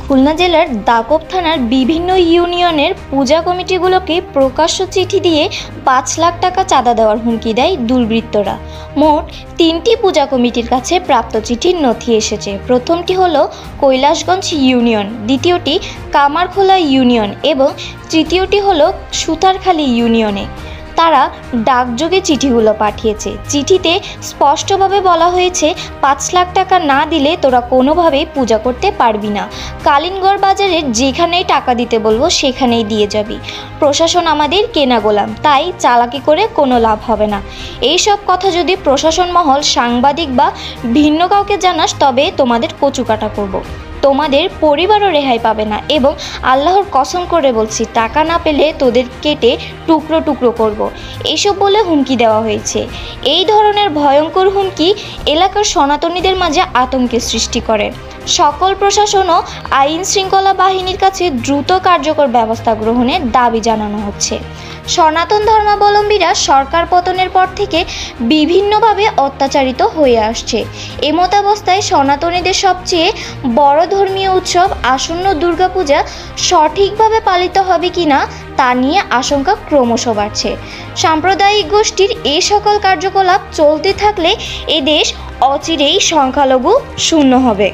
খুলনা জেলার দাকব থানার বিভিন্ন ইউনিয়নের পূজা কমিটিগুলোকে প্রকাশ্য চিঠি দিয়ে ৫ লাখ টাকা চাঁদা দেওয়ার হুমকি দেয় দুর্বৃত্তরা। মোট ৩টি পূজা কমিটির কাছে প্রাপ্ত চিঠির নথি এসেছে। প্রথমটি হলো কৈলাসগঞ্জ ইউনিয়ন, দ্বিতীয়টি কামারখোলা ইউনিয়ন এবং তৃতীয়টি হলো সুতারখালী ইউনিয়নে। তারা ডাকযোগে চিঠিগুলো পাঠিয়েছে। চিঠিতে স্পষ্টভাবে বলা হয়েছে ৫ লাখ টাকা না দিলে তোরা কোনোভাবেই পূজা করতে পারবি না। কালিনগড় বাজারের যেখানেই টাকা দিতে বলবো সেখানেই দিয়ে যাবি। প্রশাসন আমাদের কেনা গোলাম, তাই চালাকি করে কোনো লাভ হবে না। এই সব কথা যদি প্রশাসন মহল, সাংবাদিক বা ভিন্ন কাউকে জানাস তবে তোমাদের কচুকাটা করব। তোমাদের পরিবারও রেহাই পাবে না এবং আল্লাহর কসম করে বলছি টাকা না পেলে তোদের কেটে টুকরো টুকরো করব। এইসব বলে হুমকি দেওয়া হয়েছে। এই ধরনের ভয়ঙ্কর হুমকি এলাকার সনাতনীদের মাঝে আতঙ্কের সৃষ্টি করে। সকল প্রশাসন ও আইন শৃঙ্খলা বাহিনীর কাছে দ্রুত কার্যকর ব্যবস্থা গ্রহণের দাবি জানানো হচ্ছে। সনাতন ধর্মাবলম্বীরা সরকার পতনের পর থেকে বিভিন্নভাবে অত্যাচারিত হয়ে আসছে। এমতাবস্থায় সনাতনীদের সবচেয়ে বড় ধর্মীয় উৎসব আসন্ন দুর্গাপূজা সঠিকভাবে পালিত হবে কিনা তা নিয়ে আশঙ্কা ক্রমশ বাড়ছে। সাম্প্রদায়িক গোষ্ঠীর এই সকল কার্যকলাপ চলতে থাকলে এ দেশ অচিরেই সংখ্যালঘু শূন্য হবে।